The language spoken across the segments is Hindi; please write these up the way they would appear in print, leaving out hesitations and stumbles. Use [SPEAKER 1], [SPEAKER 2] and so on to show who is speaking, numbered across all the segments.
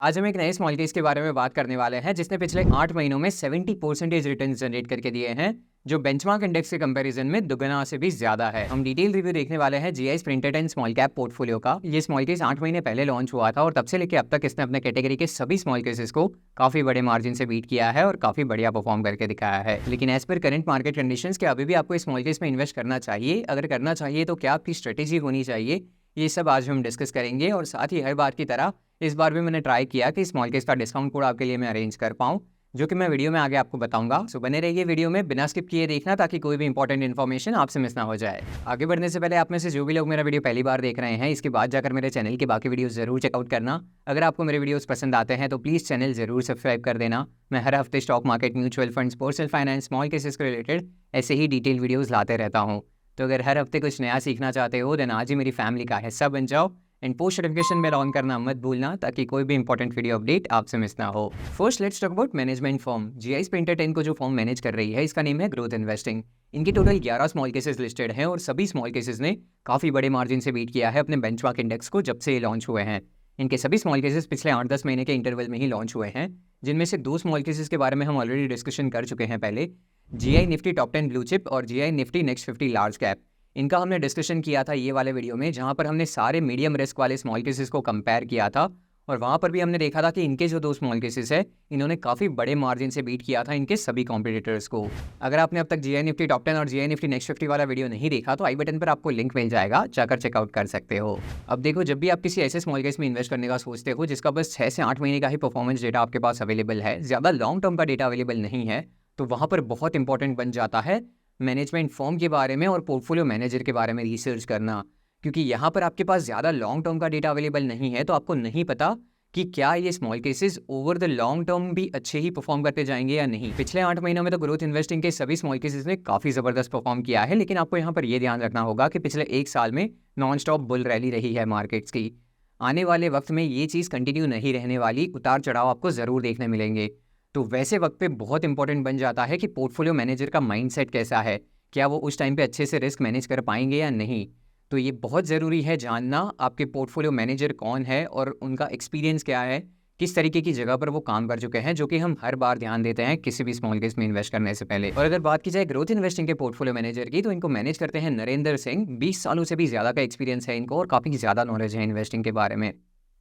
[SPEAKER 1] आज हम एक नए स्मॉल केस के बारे में बात करने वाले हैं जिसने पिछले 8 महीनों में 70% रिटर्न जनरेट करके दिए हैं, जो बेंचमार्क इंडेक्स के कंपैरिजन में दुगना से भी ज्यादा है। हम डिटेल रिव्यू देखने वाले हैं GI printed and small cap portfolio का। ये स्मॉल केस 8 महीने पहले लॉन्च हुआ था और तब से लेकर अब तक इसने अपने कैटेगरी के सभी स्मॉल केसेस को काफी बड़े मार्जिन से बीट किया है और काफी बढ़िया परफॉर्म करके दिखाया है। लेकिन as per current market conditions क्या अभी भी आपको स्मॉल केस में इन्वेस्ट करना चाहिए? अगर करना चाहिए तो क्या आपकी स्ट्रेटेजी होनी चाहिए? ये सब आज हम डिस्कस करेंगे। और साथ ही हर बार की तरह इस बार भी मैंने ट्राई किया कि स्मॉल केस का डिस्काउंट कोड आपके लिए मैं अरेंज कर पाऊँ, जो कि मैं वीडियो में आगे आपको बताऊंगा। सो बने रहिए वीडियो में, बिना स्किप किए देखना ताकि कोई भी इंपॉर्टेंट इन्फॉर्मेशन आपसे मिस ना हो जाए। आगे बढ़ने से पहले आप में से जो भी लोग मेरा वीडियो पहली बार देख रहे हैं, इसके बाद जाकर मेरे चैनल के बाकी वीडियो जरूर चेकआउट करना। अगर आपको मेरे वीडियोस पसंद आते हैं तो प्लीज़ चैनल जरूर सब्सक्राइब कर देना। मैं हर हफ्ते stock market, mutual funds, personal finance, small cases के रिलेटेड ऐसे ही डिटेल वीडियोज़ लाते रहता हूँ। तो अगर हर हफ्ते कुछ नया सीखना चाहते हो देन आज ही मेरी फैमिली का हिस्सा बन जाओ and post notification bell on करना मत भूलना ताकि कोई भी इंपॉर्टेंट वीडियो अपडेट आपसे मिस ना हो। First let's talk about management firm. जीआई प्रिंटेड 10 को जो फर्म मैनेज कर रही है इसका नेम है ग्रोथ इन्वेस्टिंग। इनकी टोटल 11 स्मॉल केसेस लिस्टेड हैं और सभी स्मॉल केसेस ने काफी बड़े मार्जिन से बीट किया है अपने बेंचमार्क इंडेक्स को जब से ये लॉन्च हुए हैं। इनके सभी स्मॉल केसेस पिछले 8-10 महीने के इंटरवल में ही लॉन्च हुए हैं, जिनमें से 2 स्मॉल केसेस के बारे में हम ऑलरेडी डिस्कशन कर चुके हैं पहले, GI Nifty top 10 blue chip और GI Nifty next 50 large cap. इनका हमने डिस्कशन किया था ये वाले वीडियो में, जहां पर हमने सारे मीडियम रिस्क वाले स्मॉल केसेस को कंपेयर किया था और वहां पर भी हमने देखा था कि इनके जो 2 स्मॉल केसेस है इन्होंने काफी बड़े मार्जिन से बीट किया था इनके सभी कॉम्पिटिटर्स को। अगर आपने अब तक जीआई निफ्टी टॉप 10 और जीआई निफ्टी नेक्स्ट 50 वाला वीडियो नहीं देखा तो आई बटन पर आपको लिंक मिल जाएगा, जाकर चेकआउट कर सकते हो। अब देखो, जब भी आप किसी ऐसे स्मॉल केस में इन्वेस्ट करने का सोचते हो जिसका बस 6 से 8 महीने का ही परफॉर्मेंस डेटा आपके पास अवेलेबल है, ज्यादा लॉन्ग टर्म का डेटा अवेलेबल नहीं है, तो वहां पर बहुत इंपॉर्टेंट बन जाता है मैनेजमेंट फर्म के बारे में और पोर्टफोलियो मैनेजर के बारे में रिसर्च करना। क्योंकि यहाँ पर आपके पास ज़्यादा लॉन्ग टर्म का डेटा अवेलेबल नहीं है, तो आपको नहीं पता कि क्या ये small cases over the long term भी अच्छे ही परफॉर्म करते जाएंगे या नहीं। पिछले 8 महीनों में तो ग्रोथ इन्वेस्टिंग के सभी स्मॉल केसेस ने काफ़ी ज़बरदस्त परफॉर्म किया है, लेकिन आपको यहाँ पर यह ध्यान रखना होगा कि पिछले 1 साल में नॉन स्टॉप बुल रैली रही है मार्केट्स की। आने वाले वक्त में ये चीज़ कंटिन्यू नहीं रहने वाली, उतार चढ़ाव आपको ज़रूर देखने मिलेंगे। तो वैसे वक्त पे बहुत इंपॉर्टेंट बन जाता है कि पोर्टफोलियो मैनेजर का माइंडसेट कैसा है, क्या वो उस टाइम पे अच्छे से रिस्क मैनेज कर पाएंगे या नहीं। तो ये बहुत ज़रूरी है जानना आपके पोर्टफोलियो मैनेजर कौन है और उनका एक्सपीरियंस क्या है, किस तरीके की जगह पर वो काम कर चुके हैं, जो कि हम हर बार ध्यान देते हैं किसी भी स्मॉल केस में इन्वेस्ट करने से पहले। और अगर बात की जाए ग्रोथ इन्वेस्टिंग के पोर्टफोलियो मैनेजर की, तो इनको मैनेज करते हैं नरेंद्र सिंह। 20 सालों से भी ज़्यादा का एक्सपीरियंस है इनको और काफ़ी ज़्यादा नॉलेज है इन्वेस्टिंग के बारे में।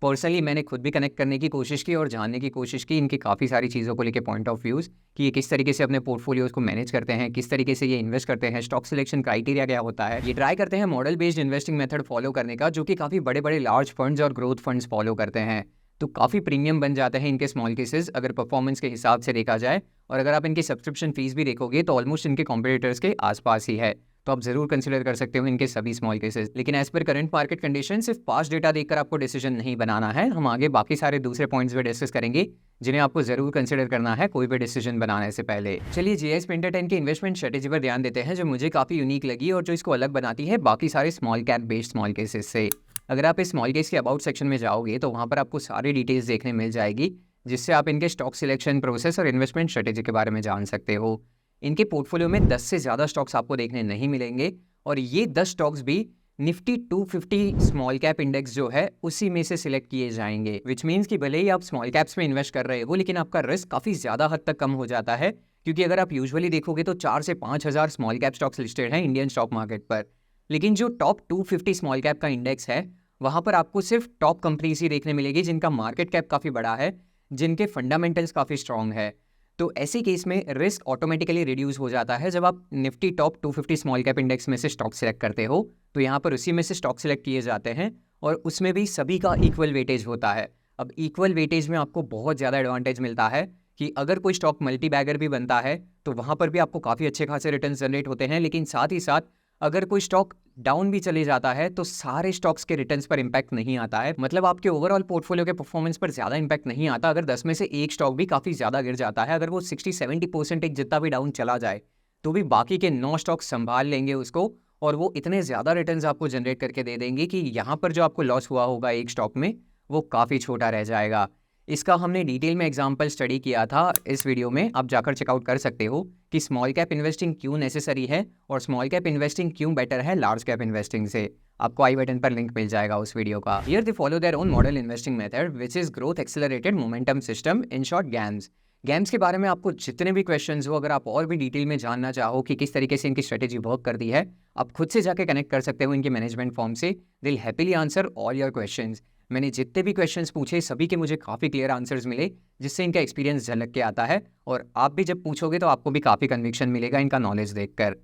[SPEAKER 1] पर्सनली मैंने खुद भी कनेक्ट करने की कोशिश की और जानने की कोशिश की इनकी काफ़ी सारी चीज़ों को लेकर पॉइंट ऑफ व्यूज़, कि ये किस तरीके से अपने पोर्टफोलियोज को मैनेज करते हैं, किस तरीके से ये इन्वेस्ट करते हैं, स्टॉक सिलेक्शन क्राइटेरिया क्या होता है। ये ट्राई करते हैं model based investing method follow करने का, जो कि काफ़ी बड़े बड़े लार्ज फंड्स और ग्रोथ फंड्स फॉलो करते हैं। तो काफ़ी प्रीमियम बन जाते हैं इनके स्मॉल केसेस अगर परफॉर्मेंस के हिसाब से देखा जाए। और अगर आप इनकी सब्सक्रिप्शन फीस भी देखोगे तो ऑलमोस्ट इनके कॉम्पिटिटर्स के आसपास ही है, तो आप जरूर कंसिडर कर सकते हो इनके सभी स्मॉल केसेस। लेकिन as per current market condition सिर्फ पास्ट डेटा देखकर आपको डिसीजन नहीं बनाना है। हम आगे बाकी सारे दूसरे पॉइंट्स भी डिस्कस करेंगे जिन्हें आपको जरूर कंसिडर करना है कोई भी डिसीजन बनाने से पहले। चलिए जीआई प्रिंटेड 10 की इन्वेस्टमेंट स्ट्रेटेजी पर ध्यान देते हैं, जो मुझे काफ़ी यूनिक लगी और जो इसको अलग बनाती है बाकी सारे small cap based small cases से। अगर आप इस स्मॉल केस के अबाउट सेक्शन में जाओगे तो वहाँ पर आपको सारी डिटेल्स देखने मिल जाएगी, जिससे आप इनके स्टॉक सिलेक्शन प्रोसेस और इन्वेस्टमेंट स्ट्रेटेजी के बारे में जान सकते हो। इनके पोर्टफोलियो में 10 से ज़्यादा स्टॉक्स आपको देखने नहीं मिलेंगे और ये 10 स्टॉक्स भी निफ्टी 250 स्मॉल कैप इंडेक्स जो है उसी में से सिलेक्ट किए जाएंगे। विच मीन्स कि भले ही आप स्मॉल कैप्स में इन्वेस्ट कर रहे हो, लेकिन आपका रिस्क काफ़ी ज़्यादा हद तक कम हो जाता है, क्योंकि अगर आप यूजुअली देखोगे तो 4 से 5 हज़ार स्मॉल कैप स्टॉक्स लिस्टेड हैं इंडियन स्टॉक मार्केट पर। लेकिन जो टॉप 250 स्मॉल कैप का इंडेक्स है वहाँ पर आपको सिर्फ टॉप कंपनीज ही देखने मिलेगी जिनका मार्केट कैप काफ़ी बड़ा है, जिनके फंडामेंटल्स काफ़ी स्ट्रॉन्ग है। तो ऐसे केस में रिस्क ऑटोमेटिकली रिड्यूस हो जाता है जब आप Nifty top 250 small cap index में से स्टॉक सिलेक्ट करते हो। तो यहाँ पर उसी में से स्टॉक सिलेक्ट किए जाते हैं और उसमें भी सभी का इक्वल वेटेज होता है। अब इक्वल वेटेज में आपको बहुत ज़्यादा एडवांटेज मिलता है कि अगर कोई स्टॉक मल्टी बैगर भी बनता है तो वहाँ पर भी आपको काफ़ी अच्छे खासे रिटर्न जनरेट होते हैं। लेकिन साथ ही साथ अगर कोई स्टॉक डाउन भी चले जाता है तो सारे स्टॉक्स के रिटर्न्स पर इंपैक्ट नहीं आता है, मतलब आपके ओवरऑल पोर्टफोलियो के परफॉर्मेंस पर ज़्यादा इंपैक्ट नहीं आता। अगर 10 में से एक स्टॉक भी काफ़ी ज़्यादा गिर जाता है, अगर वो 60-70% जितना भी डाउन चला जाए, तो भी बाकी के 9 स्टॉक्स संभाल लेंगे उसको और वो इतने ज़्यादा रिटर्न्स आपको जनरेट करके दे देंगे कि यहाँ पर जो आपको लॉस हुआ होगा एक स्टॉक में वो काफ़ी छोटा रह जाएगा। इसका हमने डिटेल में एग्जाम्पल स्टडी किया था इस वीडियो में, आप जाकर चेकआउट कर सकते हो कि स्मॉल कैप इन्वेस्टिंग क्यों नेसेसरी है और स्मॉल कैप इन्वेस्टिंग क्यों बेटर है लार्ज कैप इन्वेस्टिंग से। आपको आई बटन पर लिंक मिल जाएगा उस वीडियो का। Here they follow their own model investing method which is growth accelerated momentum system, in short games. Games के बारे में आपको जितने भी क्वेश्चंस हो, अगर आप और भी डिटेल में जानना चाहो कि किस तरीके से इनकी स्ट्रेटेजी वर्क करती है, आप खुद से जाके कनेक्ट कर सकते हो इनके मैनेजमेंट फॉर्म से। They will happily answer all your questions. मैंने जितने भी क्वेश्चंस पूछे सभी के मुझे काफ़ी क्लियर आंसर्स मिले, जिससे इनका एक्सपीरियंस झलक के आता है। और आप भी जब पूछोगे तो आपको भी काफ़ी कन्विक्शन मिलेगा इनका नॉलेज देखकर।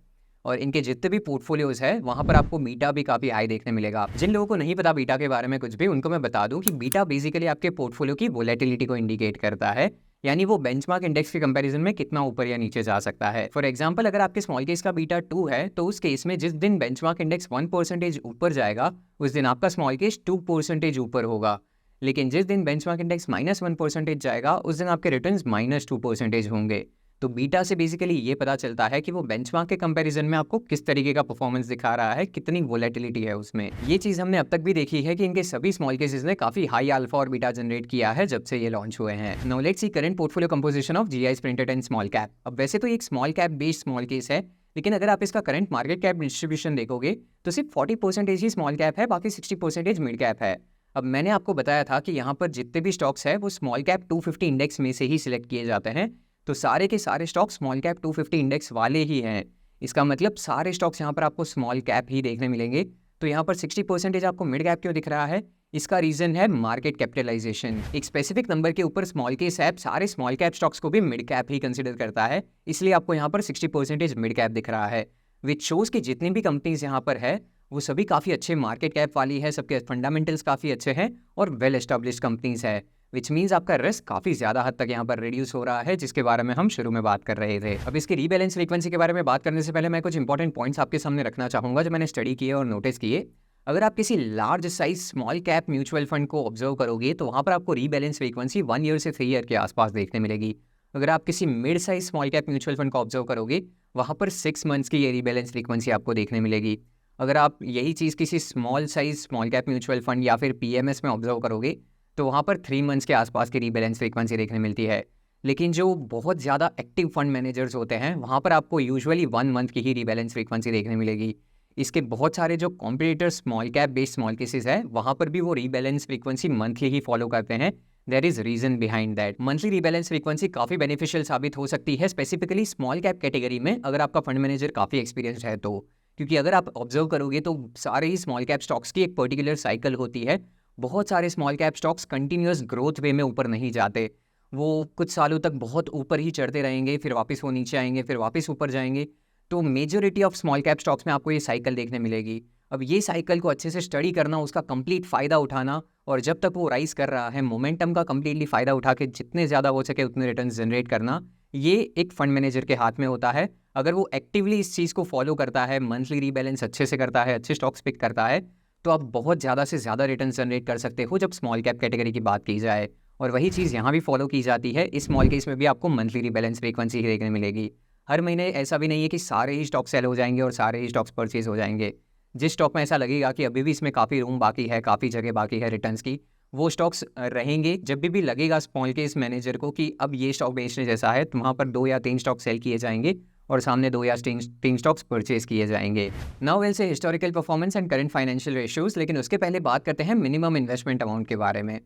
[SPEAKER 1] और इनके जितने भी पोर्टफोलियोज है वहाँ पर आपको बीटा भी काफ़ी हाई देखने मिलेगा। जिन लोगों को नहीं पता बीटा के बारे में कुछ भी, उनको मैं बता दूं कि बीटा बेसिकली आपके पोर्टफोलियो की वोलेटिलिटी को इंडिकेट करता है, यानी वो बेंचमार्क इंडेक्स के कंपैरिजन में कितना ऊपर या नीचे जा सकता है। फॉर एग्जांपल, अगर आपके स्मॉल केस का बीटा 2 है तो उस केस में जिस दिन बेंचमार्क इंडेक्स 1% ऊपर जाएगा उस दिन आपका स्मॉल केस 2% ऊपर होगा। लेकिन जिस दिन बेंचमार्क इंडेक्स -1% जाएगा उस दिन आपके रिटर्न्स -2% होंगे। तो बीटा से बेसिकली ये पता चलता है कि वो बेंचमार्क के कंपैरिजन में आपको किस तरीके का परफॉर्मेंस दिखा रहा है, कितनी वोलेटिलिटी है उसमें। ये चीज़ हमने अब तक भी देखी है कि इनके सभी स्मॉल केसेस ने काफ़ी हाई अल्फा और बीटा जनरेट किया है जब से ये लॉन्च हुए हैं। Now let's see current portfolio composition of GI printed and small cap. अब वैसे तो ये एक small cap based small case है, लेकिन अगर आप इसका करंट मार्केट कैप डिस्ट्रीब्यूशन देखोगे तो सिर्फ 40% ही स्मॉल कैप है, बाकी 60% मिड कैप है। अब मैंने आपको बताया था कि यहाँ पर जितने भी स्टॉक्स है वो स्मॉल कैप 250 इंडेक्स में से ही सिलेक्ट किए जाते हैं, तो सारे के सारे स्टॉक स्मॉल कैप 250 इंडेक्स वाले ही हैं। इसका मतलब सारे स्टॉक्स यहाँ पर आपको स्मॉल कैप ही देखने मिलेंगे। तो यहाँ पर 60% आपको मिड कैप क्यों दिख रहा है? इसका रीजन है मार्केट कैपिटलाइजेशन। एक स्पेसिफिक नंबर के ऊपर स्मॉल केस ऐप सारे स्मॉल कैप स्टॉक्स को भी मिड कैप ही कंसिडर करता है, इसलिए आपको यहाँ पर 60% मिड कैप दिख रहा है, विच शोज कि जितनी भी कंपनीज यहाँ पर है वो सभी काफ़ी अच्छे मार्केट कैप वाली है, सबके फंडामेंटल्स काफ़ी अच्छे हैं और वेल एस्टेब्लिश्ड कंपनीज है, विच मीन्स आपका रिस्क काफ़ी ज़्यादा हद तक यहाँ पर रिड्यूस हो रहा है, जिसके बारे में हम शुरू में बात कर रहे थे। अब इसकी रीबैलेंस फ्रीक्वेंसी के बारे में बात करने से पहले मैं कुछ इंपॉर्टेंट पॉइंट्स आपके सामने रखना चाहूँगा जो मैंने स्टडी किए और नोटिस किए। अगर आप किसी large size small cap mutual fund को ऑब्जर्व करोगे तो वहाँ पर आपको रीबैलेंस फ्रीक्वेंसी 1 ईयर से 3 ईयर के आसपास देखने मिलेगी। अगर आप किसी mid size small cap mutual fund को ऑब्जर्व करोगे वहाँ पर 6 मंथ्स की ये रीबैलेंस फ्रीक्वेंसी आपको देखने मिलेगी। अगर आप यही चीज़ किसी small size small cap mutual fund या फिर पीएमएस में ऑब्जर्व करोगे तो वहाँ पर 3 मंथ्स के आसपास की रीबैलेंस फ्रीक्वेंसी देखने मिलती है। लेकिन जो बहुत ज़्यादा एक्टिव फंड मैनेजर्स होते हैं वहाँ पर आपको यूजुअली 1 मंथ की ही रीबैलेंस फ्रीक्वेंसी देखने मिलेगी। इसके बहुत सारे जो competitor small cap based small cases है वहाँ पर भी वो रीबैलेंस फ्रीक्वेंसी मंथली ही फॉलो करते हैं। There is reason behind that. Monthly rebalance frequency काफ़ी बेनिफिशियल साबित हो सकती है, स्पेसिफिकली स्मॉल कैप कैटेगरी में अगर आपका फंड मैनेजर काफ़ी एक्सपीरियंस्ड है तो। क्योंकि अगर आप ऑब्जर्व करोगे तो सारे ही स्मॉल कैप स्टॉक्स की एक पर्टिकुलर साइकिल होती है। बहुत सारे small cap stocks continuous growth way में ऊपर नहीं जाते, वो कुछ सालों तक बहुत ऊपर ही चढ़ते रहेंगे, फिर वापस वो नीचे आएंगे, फिर वापस ऊपर जाएंगे। तो majority of small cap stocks में आपको ये साइकिल देखने मिलेगी। अब ये साइकिल को अच्छे से स्टडी करना, उसका कंप्लीट फ़ायदा उठाना और जब तक वो राइज कर रहा है मोमेंटम का कंप्लीटली फ़ायदा उठा के जितने ज़्यादा हो सके उतने रिटर्न जनरेट करना, ये एक फंड मैनेजर के हाथ में होता है। अगर वो एक्टिवली इस चीज़ को फॉलो करता है, मंथली रीबैलेंस अच्छे से करता है, अच्छे स्टॉक्स पिक करता है, तो आप बहुत ज़्यादा से ज़्यादा रिटर्न जनरेट कर सकते हो जब स्मॉल कैप कैटेगरी की बात की जाए। और वही चीज़ यहाँ भी फॉलो की जाती है। इस स्मॉल केस में भी आपको मंथली रीबैलेंस फ्रीक्वेंसी ही देखने मिलेगी। हर महीने ऐसा भी नहीं है कि सारे ही स्टॉक सेल हो जाएंगे और सारे ही स्टॉक्स परचेज हो जाएंगे। जिस स्टॉक में ऐसा लगेगा कि अभी भी इसमें काफ़ी रूम बाकी है, काफ़ी जगह बाकी है रिटर्न्स की, वो स्टॉक्स रहेंगे। जब भी लगेगा स्मॉल केस मैनेजर को कि अब ये स्टॉक बेचने जैसा है तो वहाँ पर 2 या 3 स्टॉक सेल किए जाएंगे और सामने 2 या 3 स्टॉक्स परचेज किए जाएंगे। Now will say historical performance and current financial ratios, लेकिन उसके पहले बात करते हैं मिनिमम इन्वेस्टमेंट अमाउंट के बारे में।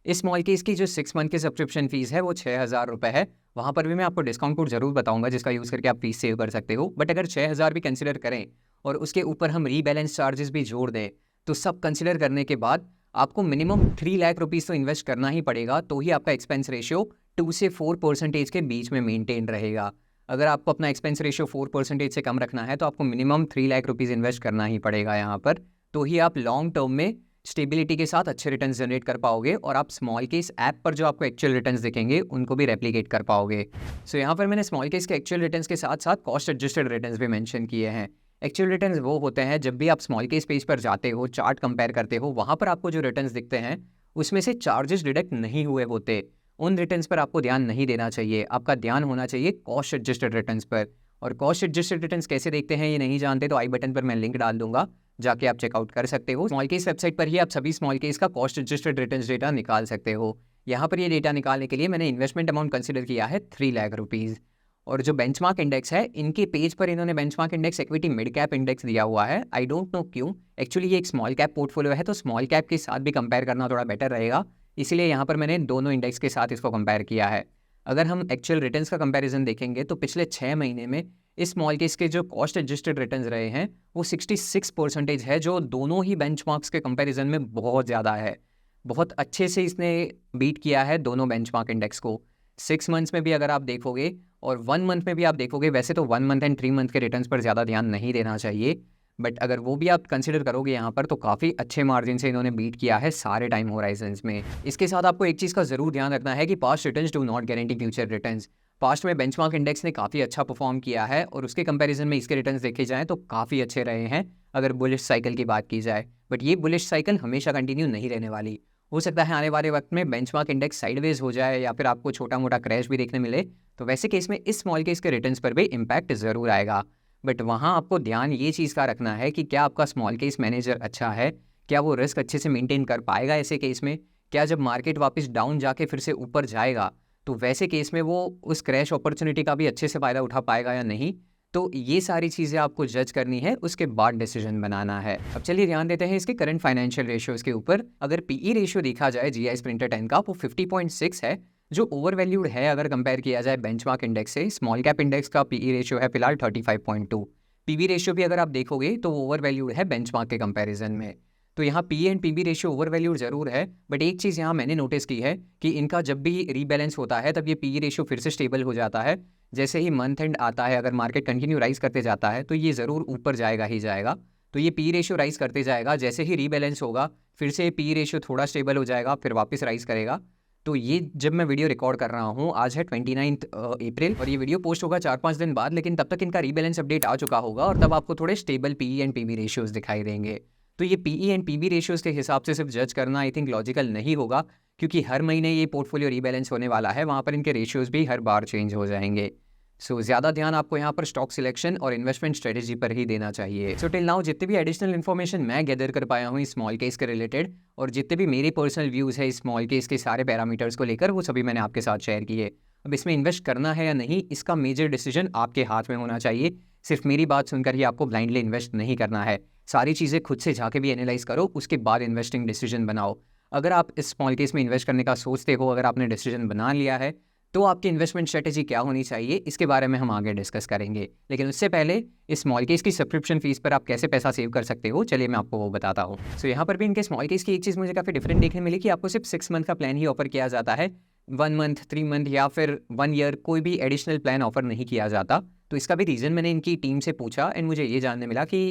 [SPEAKER 1] इस स्मॉल केस की जो 6 मंथ की सब्सक्रिप्शन फीस है वो 6,000 रुपये है। वहाँ पर भी मैं आपको डिस्काउंट कोड जरूर बताऊंगा जिसका यूज़ करके आप फीस सेव कर सकते हो। बट अगर 6,000 भी कंसिडर करें और उसके ऊपर हम रीबैलेंस चार्जेस भी जोड़ दें तो सब कंसिडर करने के बाद आपको मिनिमम 3 लाख रुपीज़ तो इन्वेस्ट करना ही पड़ेगा, तो ही आपका एक्सपेंस रेशियो 2 से 4% के बीच में मेंटेन रहेगा। अगर आपको अपना एक्सपेंस रेशियो 4% से कम रखना है तो आपको मिनिमम 3 लाख रुपीज़ इन्वेस्ट करना ही पड़ेगा यहाँ पर, तो ही आप लॉन्ग टर्म में स्टेबिलिटी के साथ अच्छे रिटर्न्स जनरेट कर पाओगे और आप स्मॉल केस ऐप पर जो आपको एक्चुअल रिटर्न्स दिखेंगे उनको भी रेप्लिकेट कर पाओगे। सो यहाँ पर मैंने स्मॉल केस के एक्चुअल रिटर्न्स के साथ साथ कॉस्ट एडजस्टेड रिटर्न्स भी मेंशन किए हैं। एक्चुअल रिटर्न्स वो होते हैं जब भी आप स्मॉल केस पेज पर जाते हो, चार्ट कंपेयर करते हो, वहाँ पर आपको जो रिटर्न्स दिखते हैं उसमें से चार्जेस डिडक्ट नहीं हुए होते। उन रिटर्न्स पर आपको ध्यान नहीं देना चाहिए, आपका ध्यान होना चाहिए कॉस्ट एडजस्टेड रिटर्न्स पर। और कॉस्ट एडजस्टेड रिटर्न्स कैसे देखते हैं ये नहीं जानते तो आई बटन पर मैं लिंक डाल दूंगा, जाके आप चेकआउट कर सकते हो। स्मॉल केस वेबसाइट पर ही आप सभी स्मॉल केस का कॉस्ट एडजस्टेड रिटर्न्स डेटा निकाल सकते हो। यहाँ पर ये डेटा निकालने के लिए मैंने इन्वेस्टमेंट अमाउंट कंसिडर किया है 3 लाख रुपीज़। और जो बेंचमार्क इंडेक्स है, इनके पेज पर इन्होंने benchmark index equity mid cap index दिया हुआ है। आई डोंट नो क्यों, एक्चुअली ये एक स्मॉल कैप पोर्टफोलियो है, तो स्मॉल कैप के साथ भी कंपेयर करना थोड़ा बेटर रहेगा, इसीलिए यहाँ पर मैंने दोनों इंडेक्स के साथ इसको कंपेयर किया है। अगर हम एक्चुअल रिटर्न्स का कंपैरिजन देखेंगे तो पिछले 6 महीने में इस स्मॉल केस के जो कॉस्ट एडजस्टेड रिटर्न्स रहे हैं वो 66% है, जो दोनों ही बेंचमार्क्स के कंपैरिजन में बहुत ज़्यादा है। बहुत अच्छे से इसने बीट किया है दोनों बेंचमार्क इंडेक्स को। 6 मंथ्स में भी अगर आप देखोगे और 1 मंथ में भी आप देखोगे, वैसे तो 1 मंथ एंड 3 मंथ के रिटर्न्स पर ज़्यादा ध्यान नहीं देना चाहिए, बट अगर वो भी आप कंसिडर करोगे यहाँ पर तो काफ़ी अच्छे मार्जिन से इन्होंने बीट किया है सारे टाइम होराइजन्स में। इसके साथ आपको एक चीज़ का ज़रूर ध्यान रखना है कि past returns do not guarantee future returns. Past में बेंचमार्क इंडेक्स ने काफ़ी अच्छा परफॉर्म किया है और उसके कंपैरिजन में इसके रिटर्न्स देखे जाएँ तो काफ़ी अच्छे रहे हैं अगर बुलिश साइकिल की बात की जाए, बट ये बुलिश साइकिल हमेशा कंटिन्यू नहीं रहने वाली। हो सकता है आने वाले वक्त में बेंचमार्क इंडेक्स साइडवेज हो जाए या फिर आपको छोटा मोटा क्रैश भी देखने मिले, तो वैसे केस में इस स्मॉल केस के रिटर्न्स पर भी इम्पैक्ट ज़रूर आएगा। बट वहाँ आपको ध्यान ये चीज़ का रखना है कि क्या आपका स्मॉल केस मैनेजर अच्छा है, क्या वो रिस्क अच्छे से मेंटेन कर पाएगा ऐसे केस में, क्या जब मार्केट वापस डाउन जाके फिर से ऊपर जाएगा तो वैसे केस में वो उस क्रैश अपॉर्चुनिटी का भी अच्छे से फ़ायदा उठा पाएगा या नहीं। तो ये सारी चीज़ें आपको जज करनी है, उसके बाद डिसीजन बनाना है। अब चलिए ध्यान देते हैं इसके करंट फाइनेंशियल रेशियोज़ के ऊपर। अगर पीई रेशियो देखा जाए जीआई स्प्रिंटर 10 का, वो 50.6 है, जो ओवर वैल्यूड है अगर कंपेयर किया जाए बेंचमार्क इंडेक्स से। स्मॉल कैप इंडेक्स का पीई रेशियो है फिलहाल 35.2। पीबी रेशियो भी अगर आप देखोगे तो वो ओवर वैल्यूड है बेंचमार्क के कंपैरिजन में। तो यहाँ P and PB ratio over valued ज़रूर है, बट एक चीज़ यहाँ मैंने नोटिस की है कि इनका जब भी रीबैलेंस होता है तब ये पी रेशियो फिर से स्टेबल हो जाता है। जैसे ही मंथ एंड आता है, अगर मार्केट कंटिन्यू राइज करते जाता है तो ये ज़रूर ऊपर जाएगा ही जाएगा। तो ये पी रेशियो राइज करते जाएगा, जैसे ही रीबैलेंस होगा फिर से पी रेशियो थोड़ा स्टेबल हो जाएगा, फिर वापस राइज करेगा। तो ये जब मैं वीडियो रिकॉर्ड कर रहा हूँ, आज है 29 अप्रैल और ये वीडियो पोस्ट होगा 4-5 दिन बाद, लेकिन तब तक इनका रीबैलेंस अपडेट आ चुका होगा और तब आपको थोड़े stable PE and PB ratios दिखाई देंगे। तो ये पीई एंड पीबी रेशियोज़ के हिसाब से सिर्फ जज करना आई थिंक लॉजिकल नहीं होगा, क्योंकि हर महीने ये पोर्टफोलियो रीबैलेंस होने वाला है, वहाँ पर इनके रेशियोज़ भी हर बार चेंज हो जाएंगे। सो ज़्यादा ध्यान आपको यहाँ पर स्टॉक सिलेक्शन और इन्वेस्टमेंट स्ट्रेटेजी पर ही देना चाहिए। सो टिल नाउ जितने भी एडिशनल इन्फॉर्मेशन मैं गैदर कर पाया हूँ इस स्मॉल केस के रिलेटेड और जितने भी मेरे पर्सनल व्यूज़ है इस स्मॉल केस के सारे पैरामीटर्स को लेकर, वो सभी मैंने आपके साथ शेयर किए। अब इसमें इन्वेस्ट करना है या नहीं, इसका मेजर डिसीजन आपके हाथ में होना चाहिए। सिर्फ मेरी बात सुनकर ही आपको ब्लाइंडली इन्वेस्ट नहीं करना है, सारी चीज़ें खुद से जाके भी एनालाइज करो, उसके बाद इन्वेस्टिंग डिसीजन बनाओ। अगर आप इस स्मॉल केस में इन्वेस्ट करने का सोचते हो, अगर आपने डिसीजन बना लिया है, तो आपकी इन्वेस्टमेंट स्ट्रेटेजी क्या होनी चाहिए, इसके बारे में हम आगे डिस्कस करेंगे। लेकिन उससे पहले इस स्मॉल केस की सब्सक्रिप्शन फीस पर आप कैसे पैसा सेव कर सकते हो, चलिए मैं आपको वो बताता हूँ। सो यहाँ पर भी इनके स्मॉल केस की एक चीज़ मुझे काफ़ी डिफरेंट देखने मिली कि आपको सिर्फ 6 मंथ का प्लान ही ऑफर किया जाता है, 1 मंथ, 3 मंथ या फिर 1 ईयर कोई भी एडिशनल प्लान ऑफर नहीं किया जाता। तो इसका भी रीज़न मैंने इनकी टीम से पूछा एंड मुझे ये जानने मिला कि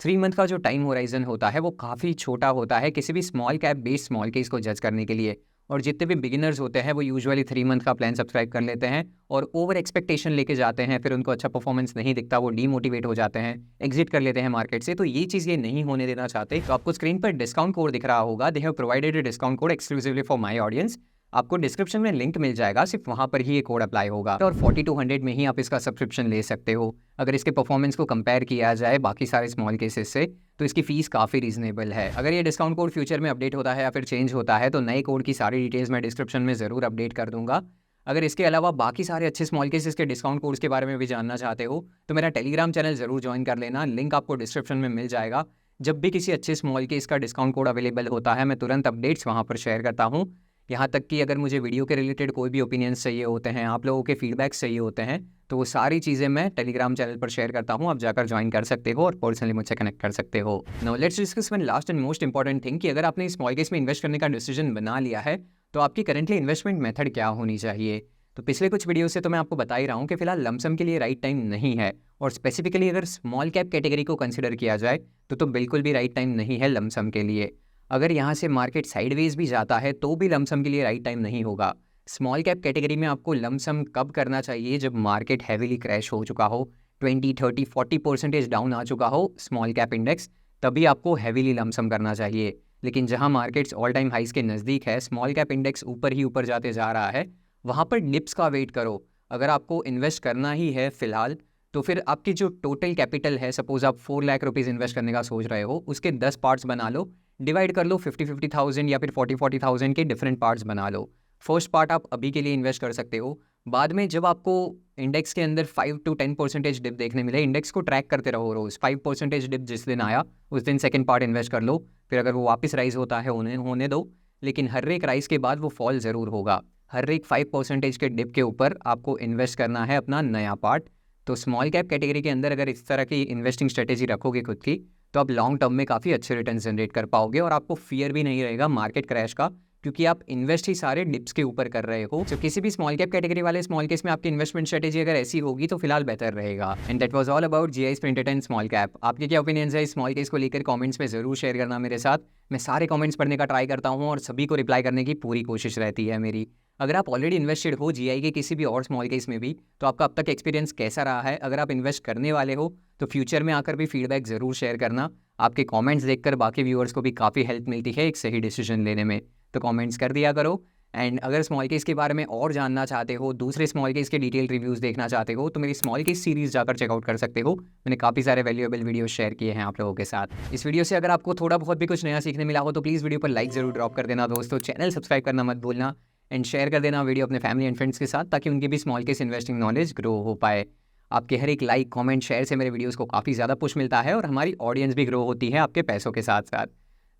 [SPEAKER 1] 3 मंथ का जो टाइम होराइजन होता है वो काफ़ी छोटा होता है किसी भी small cap based small case को जज करने के लिए, और जितने भी बिगिनर्स होते हैं वो यूजुअली 3 मंथ का प्लान सब्सक्राइब कर लेते हैं और ओवर एक्सपेक्टेशन लेके जाते हैं, फिर उनको अच्छा परफॉर्मेंस नहीं दिखता, वो डीमोटिवेट हो जाते हैं, एग्जिट कर लेते हैं मार्केट से। तो ये चीज़ ये नहीं होने देना चाहते। तो आपको स्क्रीन पर डिस्काउंट कोड दिख रहा होगा, they have provided a discount code exclusively for my audience. आपको डिस्क्रिप्शन में लिंक मिल जाएगा, सिर्फ वहाँ पर ही ये कोड अप्लाई होगा और 4200 में ही आप इसका सब्सक्रिप्शन ले सकते हो। अगर इसके परफॉर्मेंस को कंपेयर किया जाए बाकी सारे स्मॉल केसेस से तो इसकी फ़ीस काफ़ी रीजनेबल है। अगर ये डिस्काउंट कोड फ्यूचर में अपडेट होता है या फिर चेंज होता है तो नए कोड की सारी डिटेल्स मैं डिस्क्रिप्शन में ज़रूर अपडेट कर दूंगा। अगर इसके अलावा बाकी सारे अच्छे स्मॉल केसेस के डिस्काउंट कोड्स के बारे में भी जानना चाहते हो तो मेरा टेलीग्राम चैनल ज़रूर ज्वाइन कर लेना, लिंक आपको डिस्क्रिप्शन में मिल जाएगा। जब भी किसी अच्छे स्मॉल केस का डिस्काउंट कोड अवेलेबल होता है मैं तुरंत अपडेट्स वहाँ पर शेयर करता हूँ। यहाँ तक कि अगर मुझे वीडियो के रिलेटेड कोई भी ओपिनियंस चाहिए होते हैं, आप लोगों के फीडबैक्स चाहिए होते हैं, तो वो सारी चीज़ें मैं टेलीग्राम चैनल पर शेयर करता हूँ। आप जाकर ज्वाइन कर सकते हो और पर्सनली मुझसे कनेक्ट कर सकते हो। Now let's discuss one last and most important thing कि अगर आपने स्मॉल केस में इन्वेस्ट करने का डिसीजन बना लिया है तो आपकी करंटली इन्वेस्टमेंट मेथड क्या होनी चाहिए। तो पिछले कुछ वीडियो से तो मैं आपको बता ही रहा हूँ कि फिलहाल लमसम के लिए राइट टाइम नहीं है, और स्पेसिफिकली अगर स्मॉल कैप कैटेगरी को कंसिडर किया जाए तो बिल्कुल भी राइट टाइम नहीं है लमसम के लिए। अगर यहाँ से मार्केट साइडवेज भी जाता है तो भी लमसम के लिए राइट टाइम नहीं होगा। स्मॉल कैप कैटेगरी में आपको लमसम कब करना चाहिए, जब मार्केट हैवीली क्रैश हो चुका हो, 20, 30, 40% डाउन आ चुका हो स्मॉल कैप इंडेक्स, तभी आपको हैवीली लमसम करना चाहिए। लेकिन जहाँ मार्केट्स ऑल टाइम हाइस के नज़दीक है, स्मॉल कैप इंडेक्स ऊपर ही ऊपर जाते जा रहा है, वहाँ पर डिप्स का वेट करो। अगर आपको इन्वेस्ट करना ही है फ़िलहाल तो फिर आपकी जो टोटल कैपिटल है, सपोज आप 4 लाख रुपीज़ इन्वेस्ट करने का सोच रहे हो, उसके 10 पार्ट्स बना लो, डिवाइड कर लो 50,000 या फिर 40,000 के डिफरेंट पार्ट्स बना लो। फर्स्ट पार्ट आप अभी के लिए इन्वेस्ट कर सकते हो। बाद में जब आपको इंडेक्स के अंदर 5 to 10% डिप देखने मिले, इंडेक्स को ट्रैक करते रहो रोज़। 5% डिप जिस दिन आया उस दिन सेकंड पार्ट इन्वेस्ट कर लो, फिर अगर वो वापस राइज होता है होने दो, लेकिन हर एक राइज के बाद वो फॉल ज़रूर होगा। हर एक 5% के डिप के ऊपर आपको इन्वेस्ट करना है अपना नया पार्ट। तो स्मॉल कैप कैटेगरी के अंदर अगर इस तरह की इन्वेस्टिंग स्ट्रेटेजी रखोगे खुद की, तो आप लॉन्ग टर्म में काफ़ी अच्छे रिटर्न जनरेट कर पाओगे और आपको फियर भी नहीं रहेगा मार्केट क्रैश का, क्योंकि आप इन्वेस्ट ही सारे डिप्स के ऊपर कर रहे हो। तो किसी भी स्मॉल कैप कैटेगरी वाले स्मॉल केस में आपकी इन्वेस्टमेंट स्ट्रेटेजी अगर ऐसी होगी तो फिलहाल बेहतर रहेगा। And that was all about GI printed and small cap. आपके क्या ओपिनियंस है इस स्मॉल केस को लेकर? कमेंट्स में जरूर शेयर करना मेरे साथ। मैं सारे कमेंट्स पढ़ने का ट्राई करता हूँ और सभी को रिप्लाई करने की पूरी कोशिश रहती है मेरी। अगर आप ऑलरेडी इन्वेस्टेड हो जीआई के किसी भी और स्मॉल केस में भी, तो आपका अब तक एक्सपीरियंस कैसा रहा है? अगर आप इन्वेस्ट करने वाले हो तो फ्यूचर में आकर भी फीडबैक ज़रूर शेयर करना। आपके कमेंट्स देखकर बाकी व्यूअर्स को भी काफ़ी हेल्प मिलती है एक सही डिसीजन लेने में, तो कमेंट्स कर दिया करो। एंड अगर स्मॉल केस के बारे में और जानना चाहते हो, दूसरे स्मॉल केस के डिटेल रिव्यूज़ देखना चाहते हो, तो मेरी स्मॉल केस सीरीज़ जाकर चेकआउट कर सकते हो। मैंने काफ़ी सारे वैल्यूएबल वीडियो शेयर किए हैं आप लोगों के साथ। इस वीडियो से अगर आपको थोड़ा बहुत भी कुछ नया सीखने मिला हो तो प्लीज़ वीडियो पर लाइक ज़रूर ड्रॉप कर देना दोस्तों। चैनल सब्सक्राइब करना मत भूलना एंड शेयर कर देना वीडियो अपने फैमिली एंड फ्रेंड्स के साथ, ताकि उनकी भी small case investing knowledge grow हो पाए। आपके हर एक लाइक, कमेंट, शेयर से मेरे वीडियोस को काफ़ी ज़्यादा पुश मिलता है और हमारी ऑडियंस भी ग्रो होती है आपके पैसों के साथ साथ।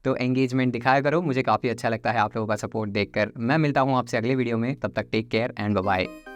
[SPEAKER 1] तो एंगेजमेंट दिखाया करो, मुझे काफ़ी अच्छा लगता है आप लोगों का सपोर्ट देखकर। मैं मिलता हूँ आपसे अगले वीडियो में, तब तक take care and bye bye.